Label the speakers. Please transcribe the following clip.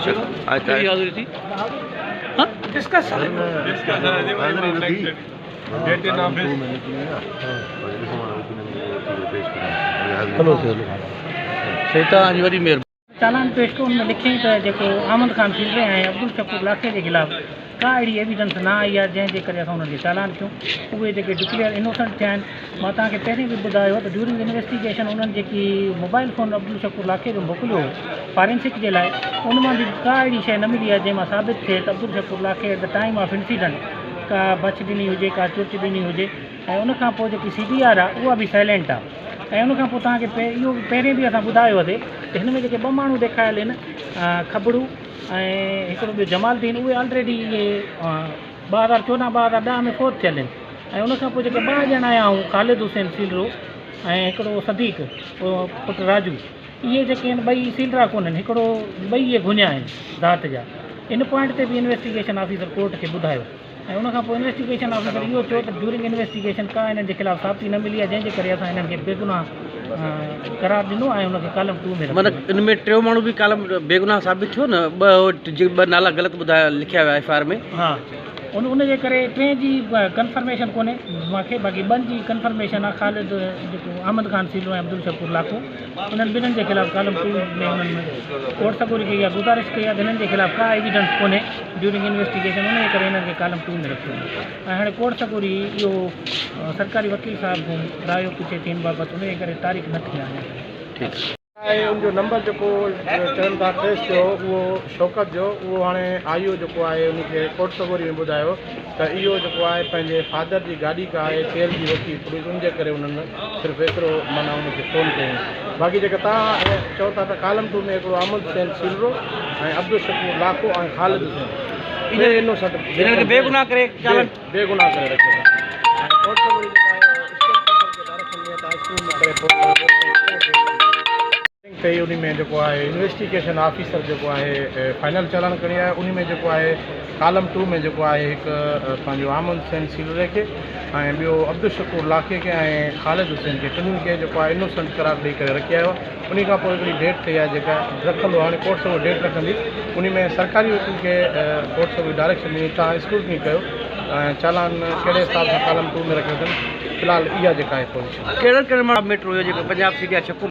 Speaker 1: हाज़िरी थी डिस्कस सही तव्हांजी वॾी महिरबानी।
Speaker 2: चालान पेश कयो उनमें लिखियईं त जेको अहमद खान सिलरे ऐं अब्दुल शकूर लाखे जे ख़िलाफ़ का अहिड़ी एविडेंस न आई आहे जंहिंजे करे असां उन्हनि खे चालान कयूं। उहे जेके डिक्लेयर इनोसेंट थिया आहिनि। मां तव्हांखे पहिरीं बि ॿुधायो त ड्यूरिंग इन्वेस्टिगेशन उन्हनि जेकी मोबाइल फ़ोन अब्दुल शकूर लाखे जो मोकिलियो हो फॉरेंसिक जे लाइ, उन मां बि का अहिड़ी शइ न मिली आहे जंहिंमां साबित थिए त अब्दुल शकूर लाखे at the time of incident का बच ॾिनी हुजे, का चुट ॾिनी हुजे। ऐं उनखां पोइ जेकी CDR आहे उहा बि साइलेंट आहे। ऐं उनखां पोइ तव्हांखे इहो पहिरें बि असां ॿुधायोसीं त हिन में जेके ॿ माण्हू ॾेखारियल आहिनि खबड़ू ऐं हिकिड़ो ॿियो जमालुद्दीन, उहे ऑलरेडी इहे 2014-2010 में फोत थियल आहिनि। ऐं उनखां पोइ जेके 2 ॼणा आया आहियूं, ख़ालिद हुसैन सीलरो ऐं हिकिड़ो सदीक पुटु राजू, इहे जेके आहिनि ॿई सीलरा कोन्हनि, हिकिड़ो ॿई इहे गुनिया आहिनि ज़ात जा। इन पॉइंट ते बि इन्वेस्टिगेशन ऑफिसर कोर्ट खे ॿुधायो ऐं उनखां पोइ इन्वेस्टिगेशन ऑफिसर इहो चयो त ड्यूरिंग इन्वेस्टिगेशन का हिननि जे ख़िलाफ़ साबिती न मिली आहे जंहिंजे करे असां हिननि खे बेगुनाह करार ॾिनो ऐं उनखे कॉलम 2 में
Speaker 1: मतिलबु इन में 3 माण्हू बि कॉलम बेगुनाह साबित थियो न, 2 नाला ग़लति ॿुधाया लिखिया विया FIR में।
Speaker 2: हा, उनजे करे 3 जी कंफर्मेशन कोन्हे मूंखे, बाक़ी 2 जी कंफर्मेशन आहे। ख़ालिद जेको अहमद खान सीलो ऐं अब्दुल शकूर लाखो, उन्हनि ॿिन्हिनि जे ख़िलाफ़ कॉलम 2 में उन्हनि कोर्ट सगोरी कई आहे, गुज़ारिश कई आहे त हिननि जे ख़िलाफ़ का एविडेंस कोन्हे ड्यूरिंग इन्वेस्टिगेशन, उनजे करे हिननि खे कॉलम 2 में रखियो। ऐं हाणे कोर्ट सगोरी इहो सरकारी वकील साहिबु रायो पूछे थी इन बाबति, उनजे करे तारीख़ न थी आहे।
Speaker 1: ठीकु
Speaker 3: आहे उनजो नंबर जेको चवनि था ट्रेस थियो, उहो शौकत जो, उहो हाणे आयो जेको आहे उनखे कोर्ट सगोरी में ॿुधायो त इहो जेको आहे पंहिंजे फादर जी गाॾी का आहे तेल जी वठी पुलिस, उनजे करे उन्हनि सिर्फ़ु एतिरो माना उनखे फ़ोन कयूं। बाक़ी जेके तव्हां चओ था त कॉलम 2 में हिकिड़ो अहमद हुसैन सीलरो ऐं अब्दुल शकूर लाखो ऐं ख़ालिद हुसैन, इहे इनोसेंट
Speaker 1: बेगुनाह करे
Speaker 3: बेगुनाह करे रखियो ऐं कोर्ट सगोरी जेका आहे स्टेट डायरेक्शन में त स्कूल में करे कई। उन में जेको आहे इन्वेस्टिगेशन ऑफिसर जेको आहे फाइनल चालान खणी आहे। उन में जेको आहे कॉलम 2 में जेको आहे हिकु पंहिंजो अहमद हुसैन सीलरे खे ऐं ॿियो अब्दुल शकूर लाखे खे ऐं ख़ालिद हुसैन खे, टिन्हिनि खे जेको आहे इनोसेंट करार ॾेई करे रखिया आयो। उन खां पोइ हिकिड़ी डेट ठही आहे जेका रखंदो, हाणे कोर्ट सभु डेट रखंदी। उन में सरकारी वकील खे कोर्ट सभु डायरेक्शन ॾिनी, तव्हां स्क्रूटनी कयो ऐं चालान कहिड़े हिसाब सां कॉलम 2 में रखियो अथनि। फ़िलहाल इहा जेका आहे पोजीशन।
Speaker 1: कहिड़े माण्हू मेट्रो हुयो जेको पंजाब CDR छको